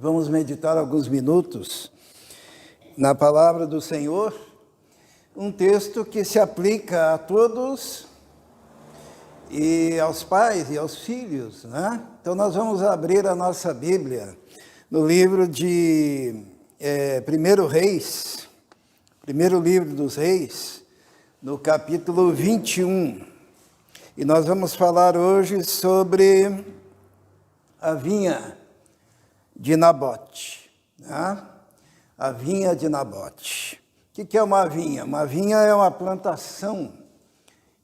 Vamos meditar alguns minutos na palavra do Senhor, um texto que se aplica a todos e aos pais e aos filhos, né? Então nós vamos abrir a nossa Bíblia no livro de 1 Reis, primeiro livro dos Reis, no capítulo 21. E nós vamos falar hoje sobre a vinha de Nabote, né? A vinha de Nabote. O que é uma vinha? Uma vinha é uma plantação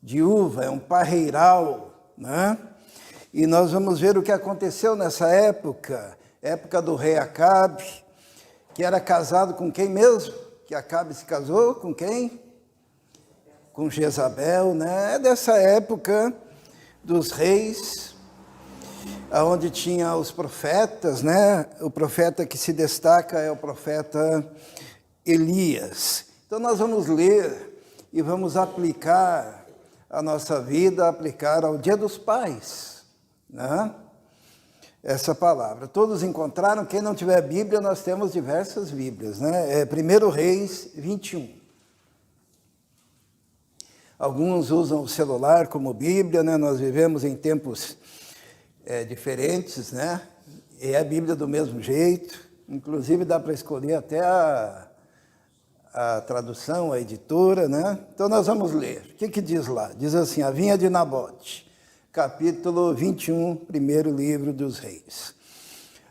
de uva, é um parreiral, né? E nós vamos ver o que aconteceu nessa época do rei Acabe, que era casado com quem mesmo? Que Acabe se casou com quem? Com Jezabel, né? É dessa época dos reis, onde tinha os profetas, né? O profeta que se destaca é o profeta Elias. Então nós vamos ler e vamos aplicar a nossa vida, aplicar ao Dia dos Pais, né? Essa palavra. Todos encontraram? Quem não tiver Bíblia, nós temos diversas Bíblias, né? 1 Reis 21. Alguns usam o celular como Bíblia, né? Nós vivemos em tempos diferentes, né? E a Bíblia do mesmo jeito. Inclusive dá para escolher até a tradução, a editora, né? Então nós vamos ler. O que diz lá? Diz assim: a vinha de Nabote, capítulo 21, primeiro livro dos Reis.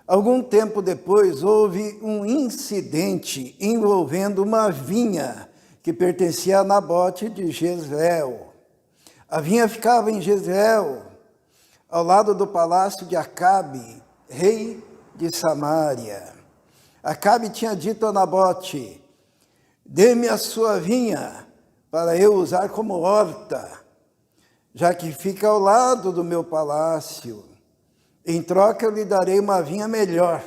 Algum tempo depois houve um incidente envolvendo uma vinha que pertencia a Nabote de Jezreel. A vinha ficava em Jezreel, ao lado do palácio de Acabe, rei de Samaria. Acabe tinha dito a Nabote: dê-me a sua vinha para eu usar como horta, já que fica ao lado do meu palácio. Em troca eu lhe darei uma vinha melhor,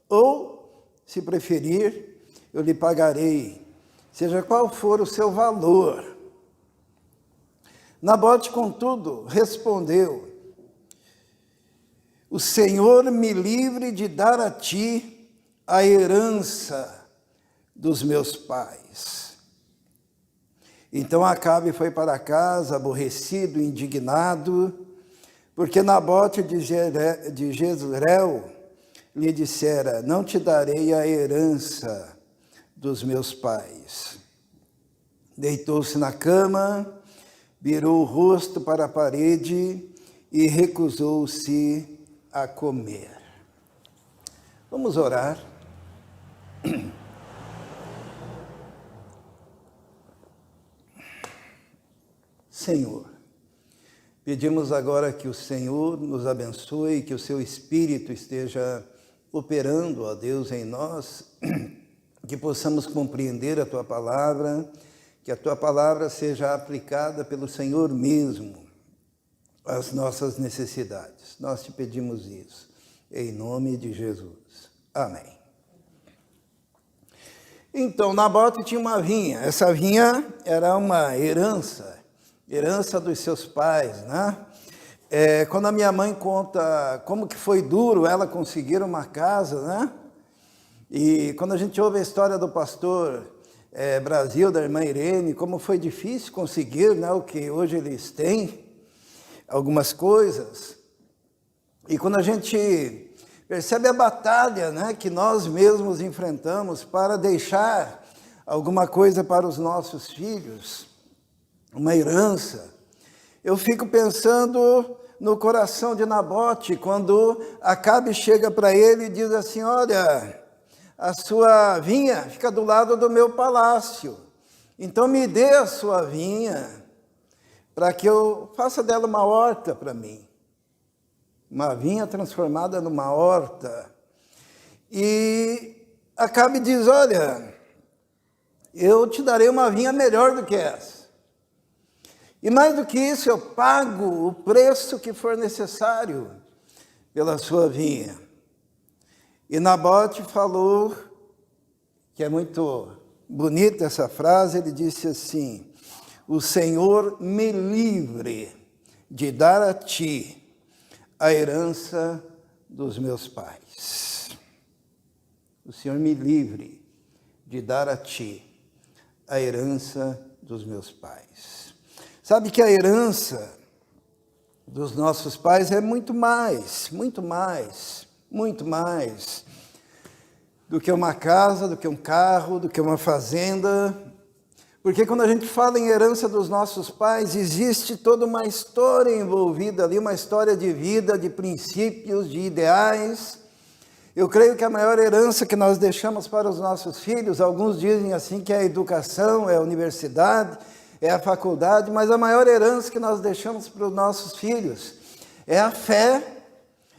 ou, se preferir, eu lhe pagarei, seja qual for o seu valor. Nabote, contudo, respondeu: o Senhor me livre de dar a ti a herança dos meus pais. Então Acabe foi para casa, aborrecido, indignado, porque Nabote de Jezreel lhe dissera: não te darei a herança dos meus pais. Deitou-se na cama, virou o rosto para a parede e recusou-se a comer. Vamos orar. Senhor, pedimos agora que o Senhor nos abençoe, que o seu Espírito esteja operando, ó Deus, em nós, que possamos compreender a tua palavra, que a tua palavra seja aplicada pelo Senhor mesmo às nossas necessidades. Nós te pedimos isso, em nome de Jesus. Amém. Então, Nabote tinha uma vinha. Essa vinha era uma herança dos seus pais, né? Quando a minha mãe conta como que foi duro ela conseguir uma casa, né? E quando a gente ouve a história do pastor Brasil, da irmã Irene, como foi difícil conseguir, né, o que hoje eles têm, algumas coisas. E quando a gente percebe a batalha, né, que nós mesmos enfrentamos para deixar alguma coisa para os nossos filhos, uma herança, eu fico pensando no coração de Nabote, quando Acabe chega para ele e diz assim: olha, a sua vinha fica do lado do meu palácio, então me dê a sua vinha, para que eu faça dela uma horta para mim. Uma vinha transformada numa horta. E Acabe diz: olha, eu te darei uma vinha melhor do que essa. E mais do que isso, eu pago o preço que for necessário pela sua vinha. E Nabote falou, que é muito bonita essa frase, ele disse assim: o Senhor me livre de dar a ti a herança dos meus pais. o Senhor me livre de dar a Ti a herança dos meus pais. Sabe que a herança dos nossos pais é muito mais do que uma casa, do que um carro, do que uma fazenda. Porque quando a gente fala em herança dos nossos pais, existe toda uma história envolvida ali, uma história de vida, de princípios, de ideais. Eu creio que a maior herança que nós deixamos para os nossos filhos, alguns dizem assim que é a educação, é a universidade, é a faculdade, mas a maior herança que nós deixamos para os nossos filhos é a fé,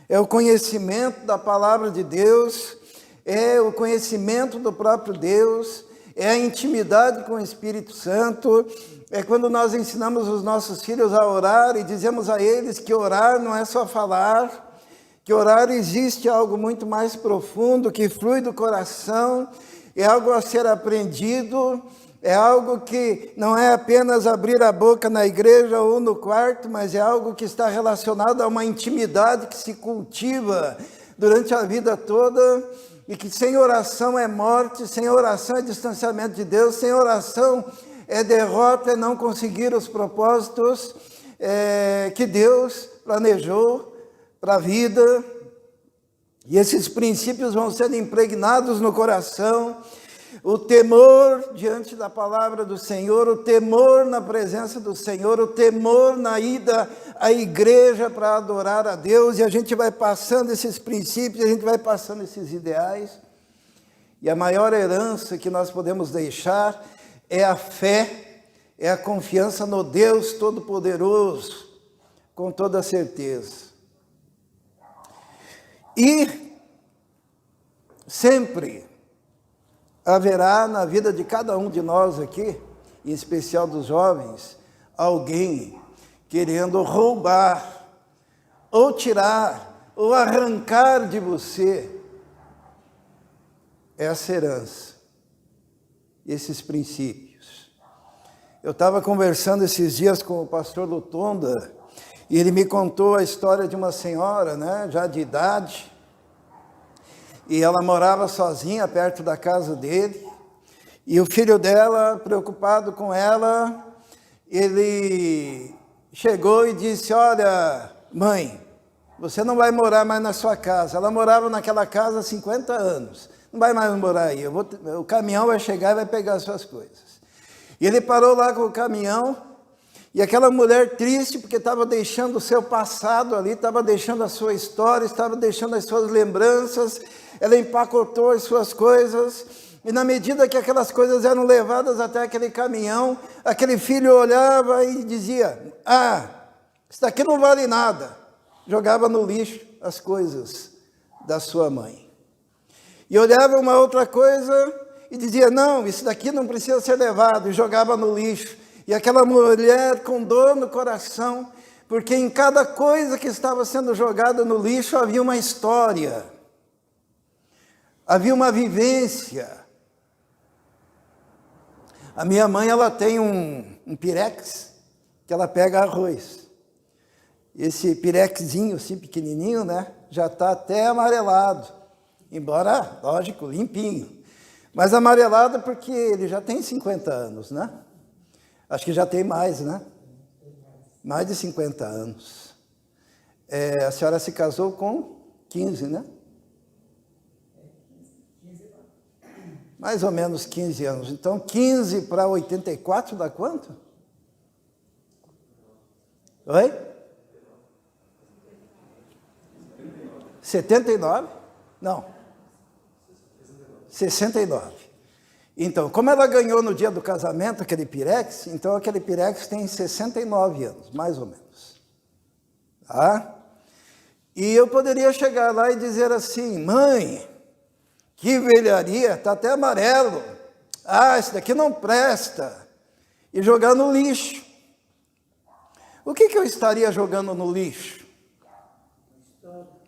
é o conhecimento da palavra de Deus, é o conhecimento do próprio Deus, é a intimidade com o Espírito Santo, é quando nós ensinamos os nossos filhos a orar e dizemos a eles que orar não é só falar, que orar existe algo muito mais profundo, que flui do coração, é algo a ser aprendido, é algo que não é apenas abrir a boca na igreja ou no quarto, mas é algo que está relacionado a uma intimidade que se cultiva durante a vida toda, e que sem oração é morte, sem oração é distanciamento de Deus, sem oração é derrota, é não conseguir os propósitos que Deus planejou para a vida. E esses princípios vão sendo impregnados no coração, o temor diante da palavra do Senhor, o temor na presença do Senhor, o temor na ida à igreja para adorar a Deus, e a gente vai passando esses princípios, a gente vai passando esses ideais, e a maior herança que nós podemos deixar é a fé, é a confiança no Deus Todo-Poderoso, com toda certeza. E sempre haverá na vida de cada um de nós aqui, em especial dos jovens, alguém querendo roubar, ou tirar, ou arrancar de você essa herança, esses princípios. Eu estava conversando esses dias com o pastor Lutonda, e ele me contou a história de uma senhora, né, já de idade, e ela morava sozinha perto da casa dele, e o filho dela, preocupado com ela, ele chegou e disse: olha, mãe, você não vai morar mais na sua casa. Ela morava naquela casa há 50 anos, não vai mais morar aí, o caminhão vai chegar e vai pegar as suas coisas. E ele parou lá com o caminhão, e aquela mulher triste, porque estava deixando o seu passado ali, estava deixando a sua história, estava deixando as suas lembranças, ela empacotou as suas coisas, e na medida que aquelas coisas eram levadas até aquele caminhão, aquele filho olhava e dizia: ah, isso daqui não vale nada. Jogava no lixo as coisas da sua mãe. E olhava uma outra coisa e dizia: não, isso daqui não precisa ser levado, e jogava no lixo. E aquela mulher com dor no coração, porque em cada coisa que estava sendo jogada no lixo havia uma história, havia uma vivência. A minha mãe, ela tem um pirex, que ela pega arroz. Esse pirexzinho, assim, pequenininho, né, já está até amarelado, embora, lógico, limpinho. Mas amarelado porque ele já tem 50 anos, né? Acho que já tem mais, né? Mais de 50 anos. A senhora se casou com 15, né? Mais ou menos 15 anos. Então, 15 para 84 dá quanto? Oi? 79? Não. 69. Então, como ela ganhou no dia do casamento aquele pirex, então aquele pirex tem 69 anos, mais ou menos. Tá? E eu poderia chegar lá e dizer assim: mãe, que velharia, está até amarelo. Ah, isso daqui não presta. E jogar no lixo. O que eu estaria jogando no lixo?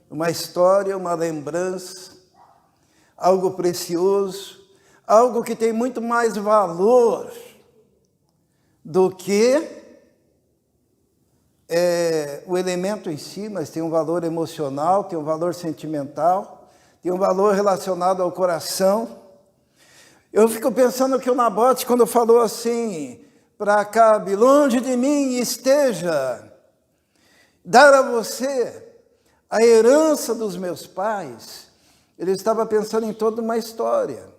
Uma história, uma lembrança, algo precioso, algo que tem muito mais valor do que o elemento em si, mas tem um valor emocional, tem um valor sentimental, tem um valor relacionado ao coração. Eu fico pensando que o Nabote, quando falou assim para Acabe, longe de mim esteja dar a você a herança dos meus pais, ele estava pensando em toda uma história.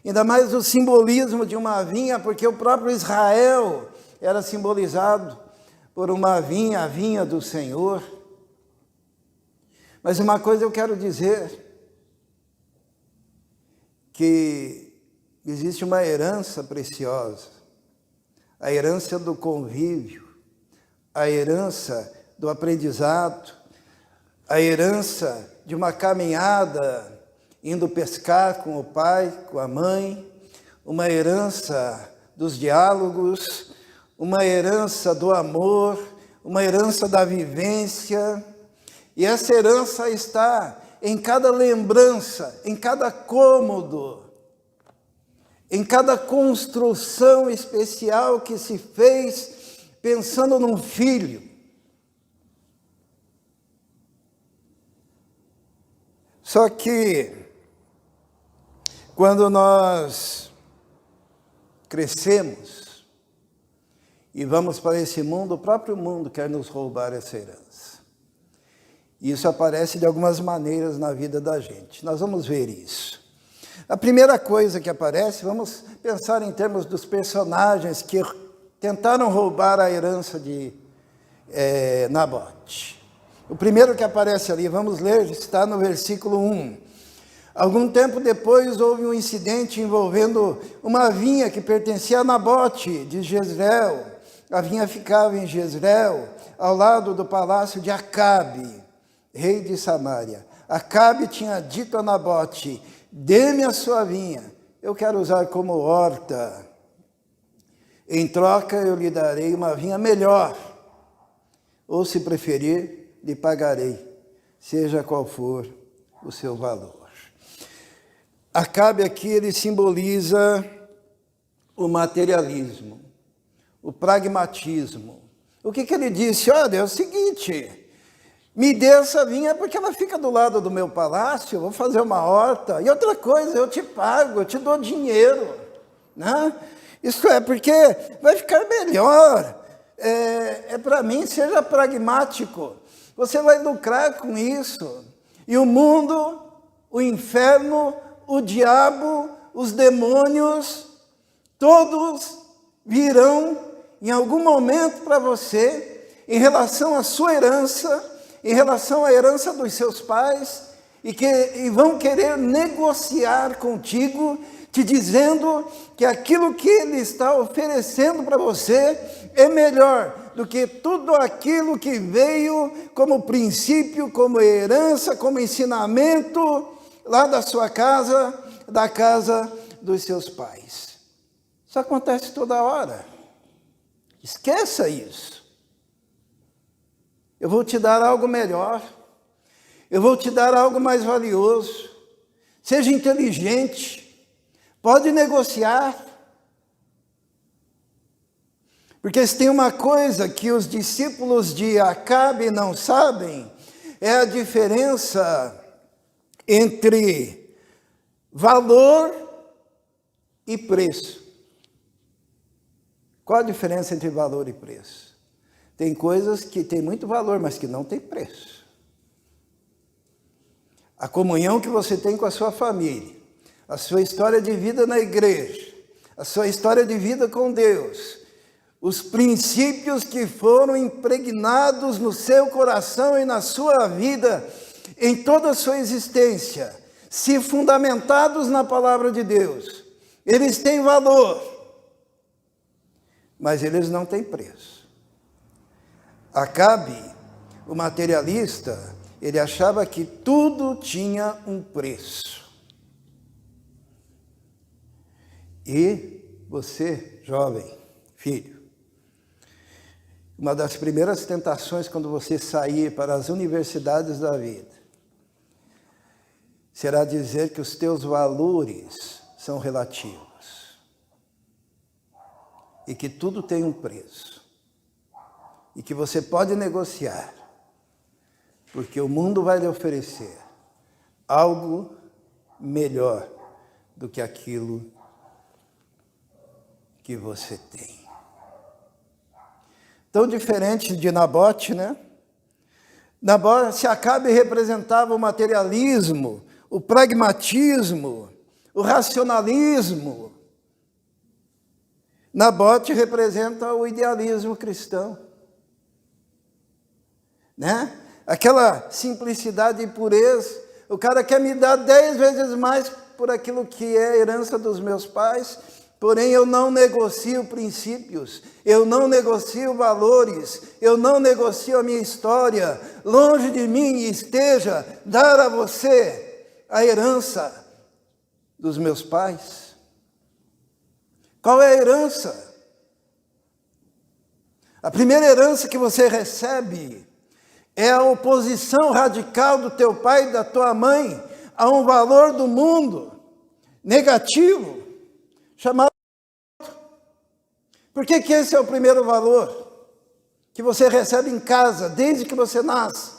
Ainda mais o simbolismo de uma vinha, porque o próprio Israel era simbolizado por uma vinha, a vinha do Senhor. Mas uma coisa eu quero dizer, que existe uma herança preciosa, a herança do convívio, a herança do aprendizado, a herança de uma caminhada indo pescar com o pai, com a mãe, uma herança dos diálogos, uma herança do amor, uma herança da vivência. E essa herança está em cada lembrança, em cada cômodo, em cada construção especial que se fez pensando num filho. Só que, quando nós crescemos e vamos para esse mundo, o próprio mundo quer nos roubar essa herança. E isso aparece de algumas maneiras na vida da gente. Nós vamos ver isso. A primeira coisa que aparece, vamos pensar em termos dos personagens que tentaram roubar a herança de Nabote. O primeiro que aparece ali, vamos ler, está no versículo 1. Algum tempo depois houve um incidente envolvendo uma vinha que pertencia a Nabote de Jezreel. A vinha ficava em Jezreel, ao lado do palácio de Acabe, rei de Samaria. Acabe tinha dito a Nabote, dê-me a sua vinha, eu quero usar como horta. Em troca eu lhe darei uma vinha melhor, ou se preferir, lhe pagarei, seja qual for o seu valor. Acabe aqui, ele simboliza o materialismo, o pragmatismo. O que ele disse? Olha, é o seguinte, me dê essa vinha porque ela fica do lado do meu palácio, eu vou fazer uma horta. E outra coisa, eu te pago, eu te dou dinheiro, né? Isso é porque vai ficar melhor. Para mim, seja pragmático. Você vai lucrar com isso. E o mundo, o inferno, o diabo, os demônios, todos virão em algum momento para você, em relação à sua herança, em relação à herança dos seus pais, e vão querer negociar contigo, te dizendo que aquilo que ele está oferecendo para você é melhor do que tudo aquilo que veio como princípio, como herança, como ensinamento lá da sua casa, da casa dos seus pais. Isso acontece toda hora. Esqueça isso. Eu vou te dar algo melhor. Eu vou te dar algo mais valioso. Seja inteligente. Pode negociar. Porque se tem uma coisa que os discípulos de Acabe não sabem, é a diferença entre valor e preço. Qual a diferença entre valor e preço? Tem coisas que têm muito valor, mas que não têm preço. A comunhão que você tem com a sua família, a sua história de vida na igreja, a sua história de vida com Deus, os princípios que foram impregnados no seu coração e na sua vida, em toda a sua existência, se fundamentados na palavra de Deus, eles têm valor, mas eles não têm preço. Acabe, o materialista, ele achava que tudo tinha um preço. E você, jovem, filho, uma das primeiras tentações quando você sair para as universidades da vida, será dizer que os teus valores são relativos. E que tudo tem um preço. E que você pode negociar. Porque o mundo vai lhe oferecer algo melhor do que aquilo que você tem. Tão diferente de Nabote, né? Nabote, Acabe representava o materialismo, o pragmatismo, o racionalismo. Nabote representa o idealismo cristão, né? Aquela simplicidade e pureza. O cara quer me dar 10 vezes mais por aquilo que é herança dos meus pais, porém eu não negocio princípios, eu não negocio valores, eu não negocio a minha história. Longe de mim esteja dar a você a herança dos meus pais. Qual é a herança? A primeira herança que você recebe é a oposição radical do teu pai e da tua mãe a um valor do mundo negativo, chamado... Por que esse é o primeiro valor que você recebe em casa, desde que você nasce?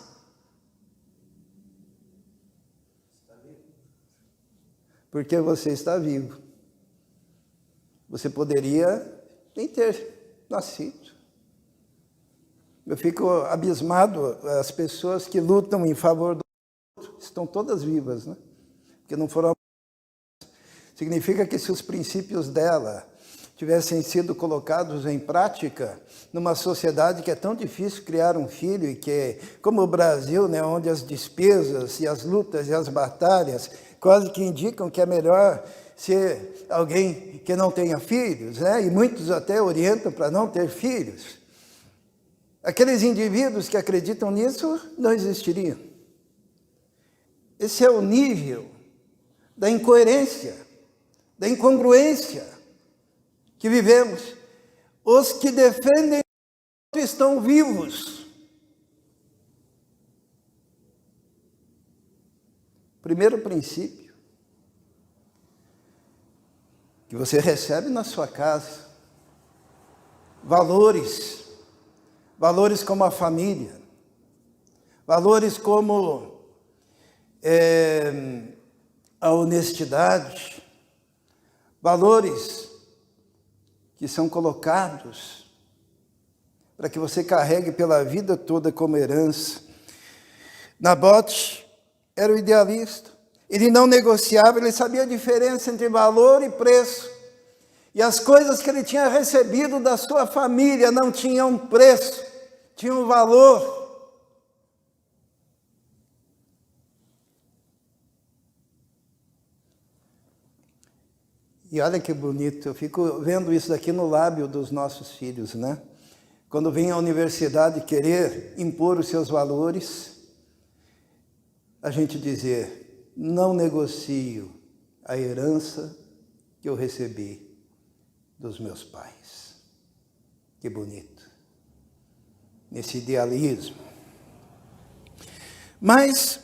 Porque você está vivo. Você poderia nem ter nascido. Eu fico abismado, as pessoas que lutam em favor do outro, estão todas vivas, né? Porque não foram... Significa que se os princípios dela tivessem sido colocados em prática numa sociedade que é tão difícil criar um filho, e que, como o Brasil, né, onde as despesas e as lutas e as batalhas quase que indicam que é melhor ser alguém que não tenha filhos, né? E muitos até orientam para não ter filhos. Aqueles indivíduos que acreditam nisso não existiriam. Esse é o nível da incoerência, da incongruência que vivemos. Os que defendem estão vivos. Primeiro princípio que você recebe na sua casa, valores como a família, valores como a honestidade, valores que são colocados para que você carregue pela vida toda como herança. Nabote era o idealista. Ele não negociava, ele sabia a diferença entre valor e preço. E as coisas que ele tinha recebido da sua família não tinham preço, tinham valor. E olha que bonito, eu fico vendo isso daqui no lábio dos nossos filhos, né? Quando vem à universidade querer impor os seus valores, a gente dizer: não negocio a herança que eu recebi dos meus pais. Que bonito. Nesse idealismo. Mas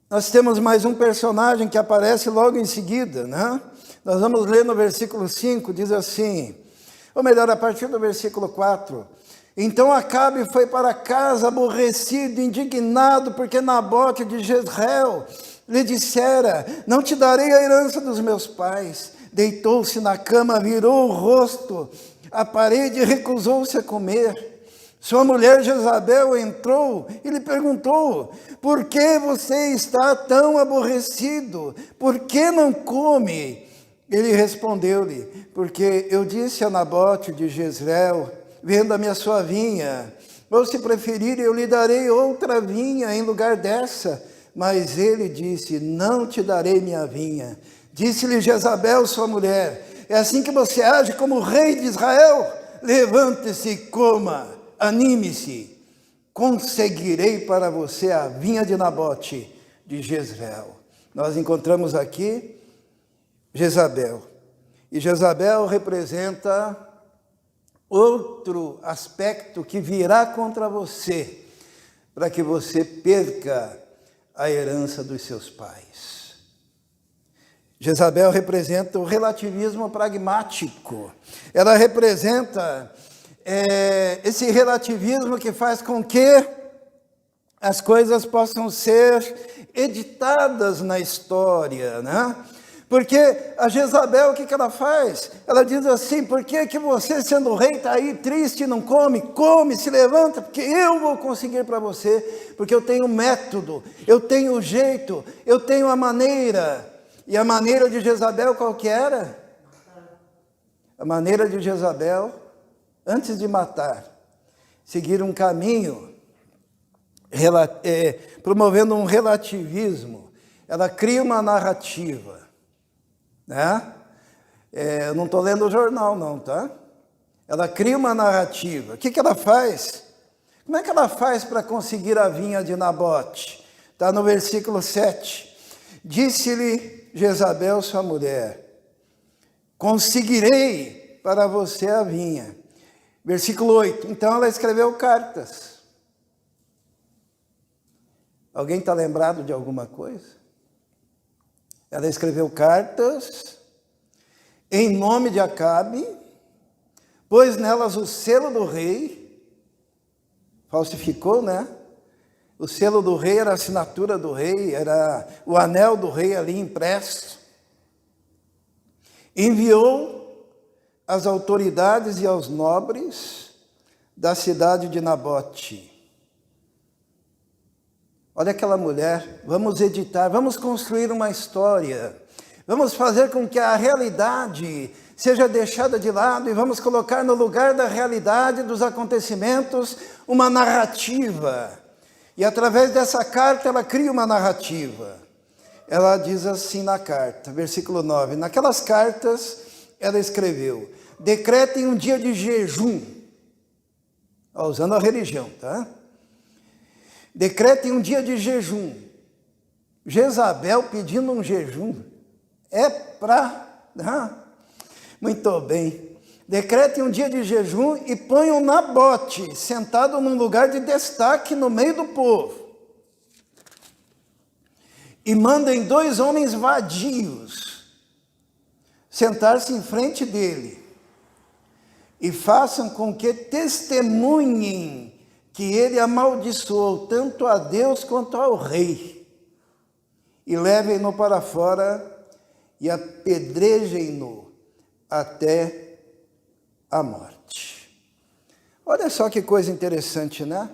nós temos mais um personagem que aparece logo em seguida, né? Nós vamos ler no versículo 5, diz assim, ou melhor, a partir do versículo 4. Então Acabe foi para casa aborrecido, indignado, porque Nabote de Jezreel lhe dissera: não te darei a herança dos meus pais. Deitou-se na cama, virou o rosto à parede e recusou-se a comer. Sua mulher Jezabel entrou e lhe perguntou: por que você está tão aborrecido? Por que não come? Ele respondeu-lhe: porque eu disse a Nabote de Jezreel: venda-me a sua vinha, ou se preferir eu lhe darei outra vinha em lugar dessa. Mas ele disse: não te darei minha vinha. Disse-lhe Jezabel, sua mulher: é assim que você age como rei de Israel? Levante-se e coma, anime-se, conseguirei para você a vinha de Nabote de Jezreel. Nós encontramos aqui Jezabel, e Jezabel representa outro aspecto que virá contra você, para que você perca a herança dos seus pais. Jezabel representa o relativismo pragmático. Ela representa esse relativismo que faz com que as coisas possam ser editadas na história, né? Porque a Jezabel, o que ela faz? Ela diz assim: por que você, sendo rei, está aí triste e não come? Come, se levanta, porque eu vou conseguir para você, porque eu tenho método, eu tenho jeito, eu tenho a maneira. E a maneira de Jezabel qual que era? A maneira de Jezabel, antes de matar, seguir um caminho, promovendo um relativismo. Ela cria uma narrativa, né? Eu não estou lendo o jornal não, tá? Ela cria uma narrativa. O que ela faz? Como é que ela faz para conseguir a vinha de Nabote? Está no versículo 7. Disse-lhe Jezabel, sua mulher: conseguirei para você a vinha. Versículo 8. Então ela escreveu cartas. Alguém está lembrado de alguma coisa? Ela escreveu cartas em nome de Acabe, pôs nelas o selo do rei, falsificou, né? O selo do rei era a assinatura do rei, era o anel do rei ali impresso. Enviou às autoridades e aos nobres da cidade de Nabote. Olha aquela mulher, vamos editar, vamos construir uma história, vamos fazer com que a realidade seja deixada de lado e vamos colocar no lugar da realidade dos acontecimentos uma narrativa. E através dessa carta ela cria uma narrativa. Ela diz assim na carta, versículo 9, naquelas cartas ela escreveu: decretem um dia de jejum, usando a religião, tá? Decretem um dia de jejum. Jezabel pedindo um jejum. Muito bem. Decretem um dia de jejum e ponham Nabote sentado num lugar de destaque no meio do povo. E mandem 2 homens vadios sentar-se em frente dele. E façam com que testemunhem que ele amaldiçoou tanto a Deus quanto ao rei. E levem-no para fora e apedrejem-no até a morte. Olha só que coisa interessante, né?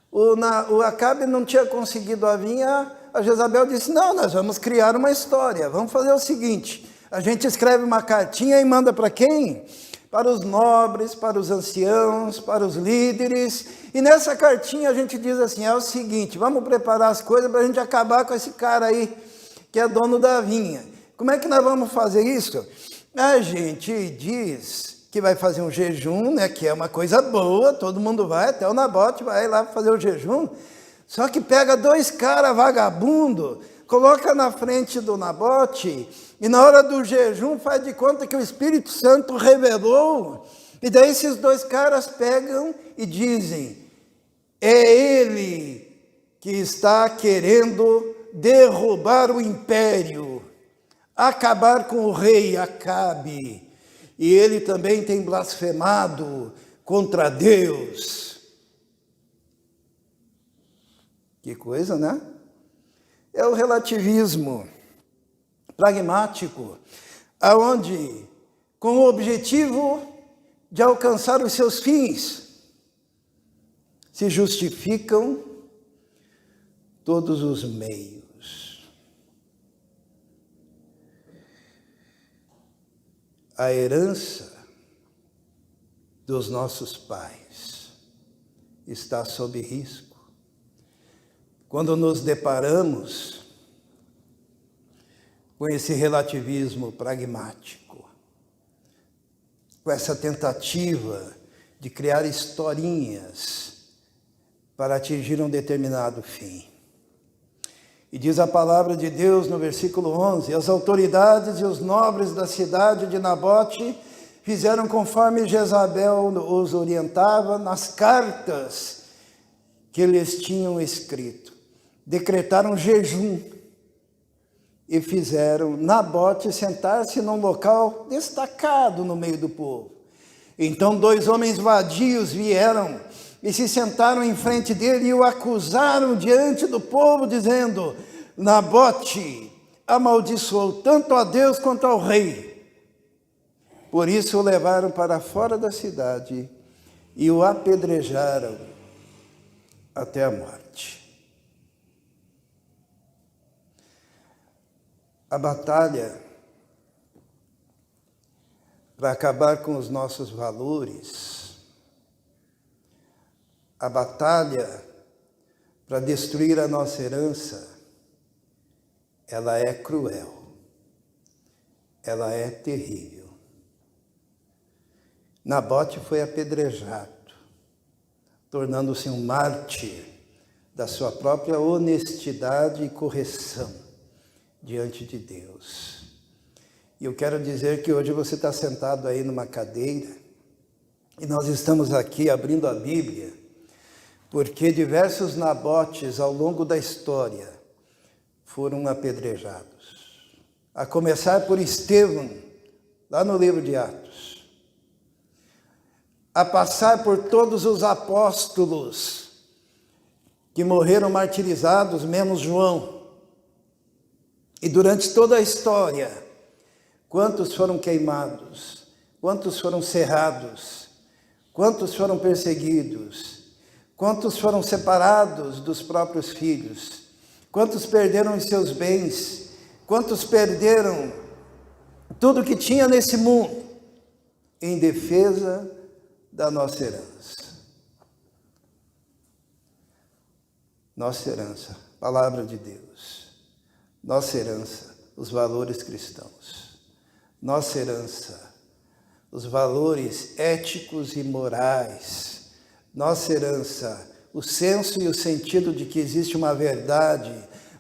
O Acabe não tinha conseguido a vinha, a Jezabel disse: não, nós vamos criar uma história, vamos fazer o seguinte, a gente escreve uma cartinha e manda para quem? Para os nobres, para os anciãos, para os líderes, e nessa cartinha a gente diz assim: é o seguinte, vamos preparar as coisas para a gente acabar com esse cara aí, que é dono da vinha. Como é que nós vamos fazer isso? A gente diz que vai fazer um jejum, né, que é uma coisa boa, todo mundo vai, até o Nabote vai lá fazer o jejum, só que pega 2 caras vagabundo, coloca na frente do Nabote, e na hora do jejum faz de conta que o Espírito Santo revelou, e daí esses 2 caras pegam e dizem: é ele que está querendo derrubar o império, acabar com o rei Acabe, e ele também tem blasfemado contra Deus. Que coisa, né? É o relativismo pragmático, aonde, com o objetivo de alcançar os seus fins, se justificam todos os meios. A herança dos nossos pais está sob risco quando nos deparamos com esse relativismo pragmático, com essa tentativa de criar historinhas para atingir um determinado fim. E diz a palavra de Deus no versículo 11: as autoridades e os nobres da cidade de Nabote fizeram conforme Jezabel os orientava nas cartas que eles tinham escrito. Decretaram jejum e fizeram Nabote sentar-se num local destacado no meio do povo. Então 2 homens vadios vieram e se sentaram em frente dele e o acusaram diante do povo, dizendo: Nabote amaldiçoou tanto a Deus quanto ao rei. Por isso o levaram para fora da cidade e o apedrejaram até a morte. A batalha para acabar com os nossos valores, a batalha para destruir a nossa herança, ela é cruel, ela é terrível. Nabote foi apedrejado, tornando-se um mártir da sua própria honestidade e correção diante de Deus. E eu quero dizer que hoje você está sentado aí numa cadeira e nós estamos aqui abrindo a Bíblia porque diversos Nabotes ao longo da história foram apedrejados. A começar por Estevão, lá no livro de Atos. A passar por todos os apóstolos que morreram martirizados, menos João. E durante toda a história, quantos foram queimados, quantos foram cerrados, quantos foram perseguidos, quantos foram separados dos próprios filhos, quantos perderam os seus bens, quantos perderam tudo que tinha nesse mundo em defesa da nossa herança. Nossa herança, palavra de Deus. Nossa herança, os valores cristãos. Nossa herança, os valores éticos e morais. Nossa herança, o senso e o sentido de que existe uma verdade.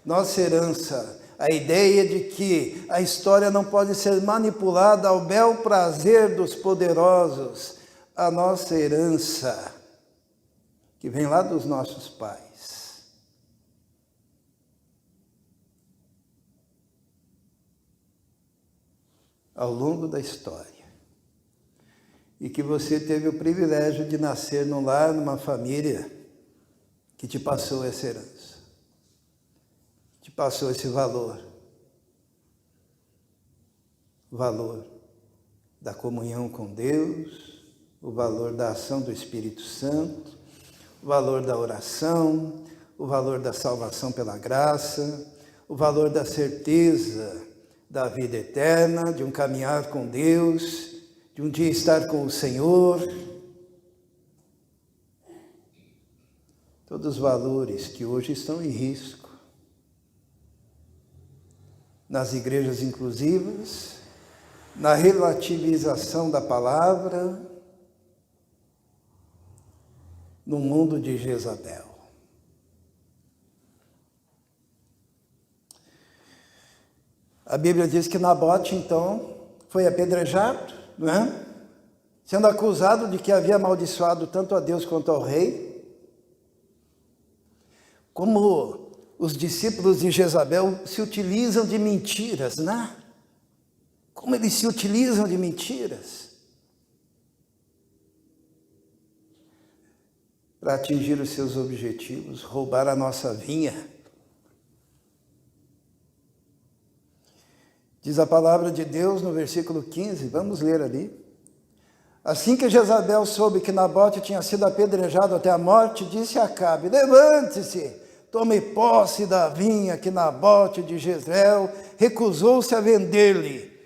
Nossa herança, a ideia de que a história não pode ser manipulada ao bel prazer dos poderosos. A nossa herança, que vem lá dos nossos pais. Ao longo da história, e que você teve o privilégio de nascer num lar, numa família que te passou essa herança, te passou esse valor, o valor da comunhão com Deus, o valor da ação do Espírito Santo, o valor da oração, o valor da salvação pela graça, o valor da certeza da vida eterna, de um caminhar com Deus, de um dia estar com o Senhor. Todos os valores que hoje estão em risco. Nas igrejas inclusivas, na relativização da palavra, no mundo de Jezabel. A Bíblia diz que Nabote, então, foi apedrejado, não é? Sendo acusado de que havia amaldiçoado tanto a Deus quanto ao rei. Como os discípulos de Jezabel se utilizam de mentiras, né? Como eles se utilizam de mentiras para atingir os seus objetivos, roubar a nossa vinha. Diz a palavra de Deus no versículo 15, vamos ler ali. Assim que Jezabel soube que Nabote tinha sido apedrejado até a morte, disse a Acabe: levante-se, tome posse da vinha que Nabote de Jezreel recusou-se a vender-lhe.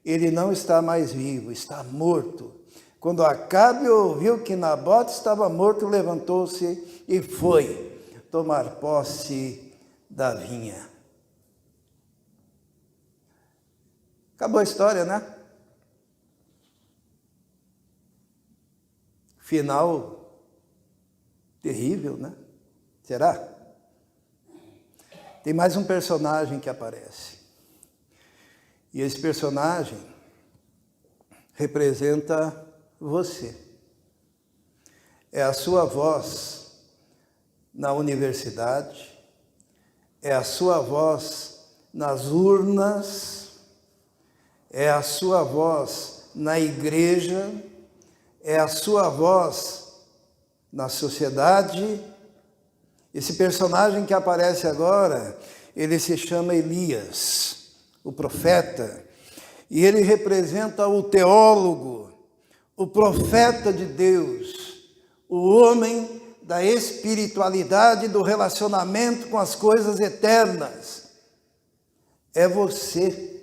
Ele não está mais vivo, está morto. Quando Acabe ouviu que Nabote estava morto, levantou-se e foi tomar posse da vinha. Acabou a história, né? Final terrível, né? Será? Tem mais um personagem que aparece. E esse personagem representa você. É a sua voz na universidade, é a sua voz nas urnas, é a sua voz na igreja, é a sua voz na sociedade. Esse personagem que aparece agora, ele se chama Elias, o profeta, e ele representa o teólogo, o profeta de Deus, o homem da espiritualidade, do relacionamento com as coisas eternas. É você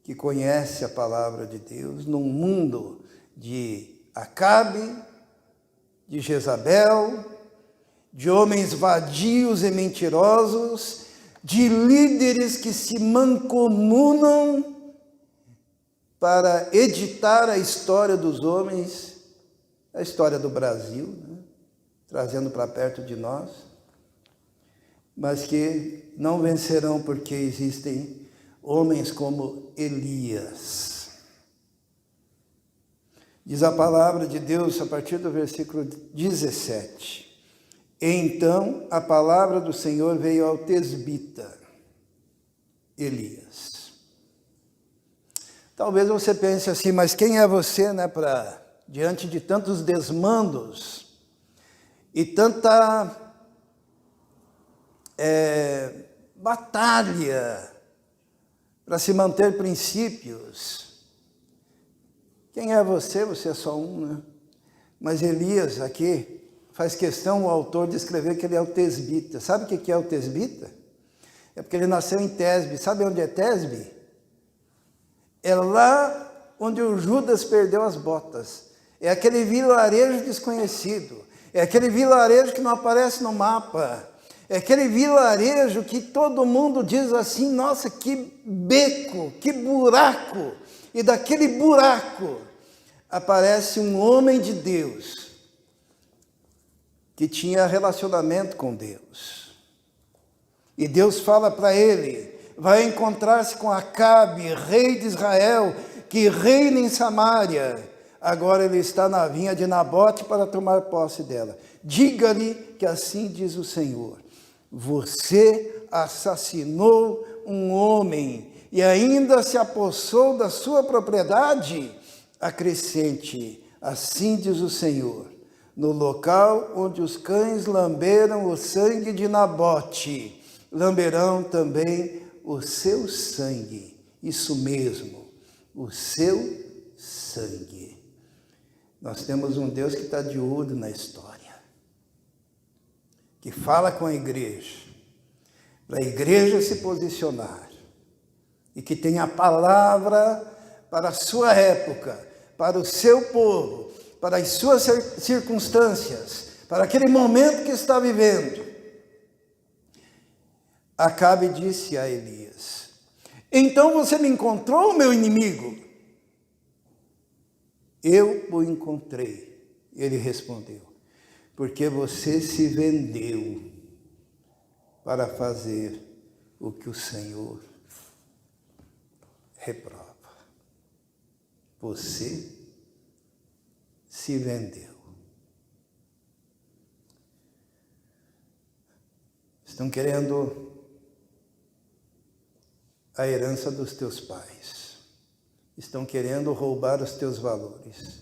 que conhece a palavra de Deus num mundo de Acabe, de Jezabel, de homens vadios e mentirosos, de líderes que se mancomunam para editar a história dos homens, a história do Brasil, né? Trazendo para perto de nós, mas que não vencerão porque existem homens como Elias. Diz a palavra de Deus a partir do versículo 17. Então a palavra do Senhor veio ao tesbita, Elias. Talvez você pense assim, mas quem é você, né, para diante de tantos desmandos e tanta batalha para se manter princípios? Quem é você? Você é só um, né? Mas Elias aqui faz questão o autor de escrever que ele é o tesbita. Sabe o que é o tesbita? É porque ele nasceu em Tesbe. Sabe onde é Tesbe? É lá onde o Judas perdeu as botas. É aquele vilarejo desconhecido. É aquele vilarejo que não aparece no mapa. É aquele vilarejo que todo mundo diz assim, nossa, que beco, que buraco. E daquele buraco aparece um homem de Deus que tinha relacionamento com Deus. E Deus fala para ele, vai encontrar-se com Acabe, rei de Israel, que reina em Samaria. Agora ele está na vinha de Nabote para tomar posse dela. Diga-lhe que assim diz o Senhor, você assassinou um homem e ainda se apossou da sua propriedade, acrescente, assim diz o Senhor, no local onde os cães lamberam o sangue de Nabote, lamberão também o seu sangue, isso mesmo, o seu sangue. Nós temos um Deus que está de olho na história, que fala com a igreja, para a igreja se posicionar, e que tem a palavra para a sua época, para o seu povo, para as suas circunstâncias, para aquele momento que está vivendo. Acabe disse a Elias, então você me encontrou, meu inimigo? Eu o encontrei, ele respondeu, porque você se vendeu para fazer o que o Senhor reprova. Você se vendeu. Estão querendo a herança dos teus pais. Estão querendo roubar os teus valores.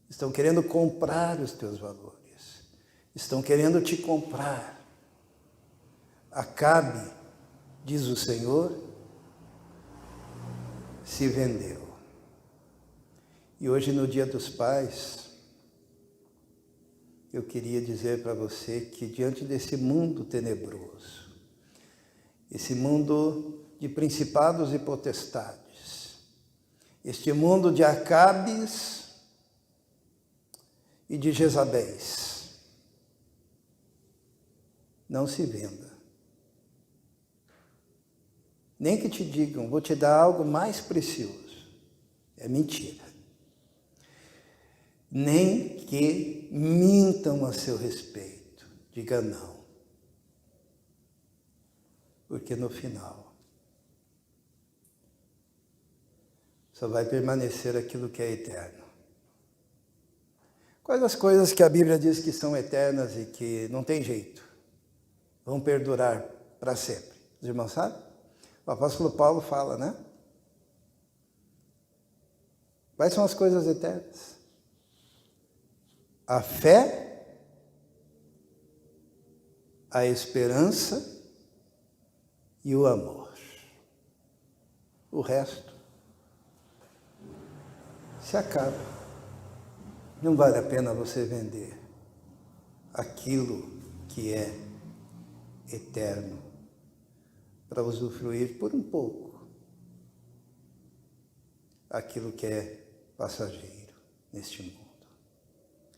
Estão querendo comprar os teus valores. Estão querendo te comprar. Acabe, diz o Senhor, se vendeu. E hoje, no Dia dos Pais, eu queria dizer para você que diante desse mundo tenebroso, esse mundo de principados e potestades, este mundo de Acabes e de Jezabéis, não se venda. Nem que te digam, vou te dar algo mais precioso. É mentira. Nem que mintam a seu respeito. Diga não. Porque no final só vai permanecer aquilo que é eterno. Quais as coisas que a Bíblia diz que são eternas e que não tem jeito? Vão perdurar para sempre. Os irmãos sabem? O apóstolo Paulo fala, né? Quais são as coisas eternas? A fé, a esperança e o amor. O resto se acaba. Não vale a pena você vender aquilo que é eterno para usufruir por um pouco aquilo que é passageiro neste mundo.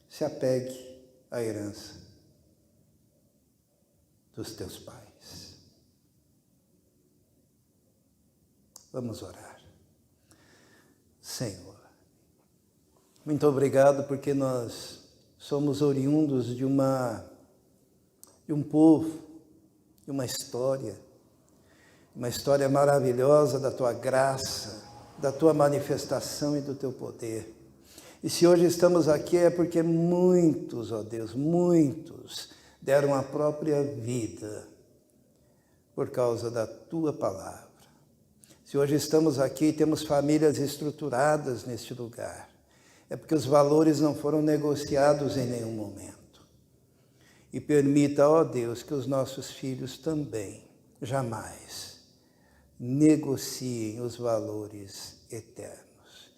Se apegue à herança dos teus pais. Vamos orar. Senhor, muito obrigado porque nós somos oriundos de um povo, de uma história maravilhosa da tua graça, da tua manifestação e do teu poder. E se hoje estamos aqui é porque muitos, ó Deus, muitos deram a própria vida por causa da tua palavra. Se hoje estamos aqui e temos famílias estruturadas neste lugar, é porque os valores não foram negociados em nenhum momento. E permita, ó Deus, que os nossos filhos também jamais negociem os valores eternos.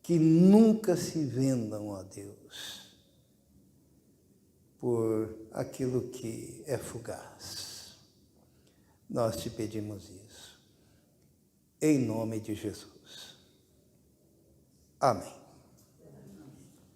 Que nunca se vendam, ó Deus, por aquilo que é fugaz. Nós te pedimos isso, em nome de Jesus. Amém.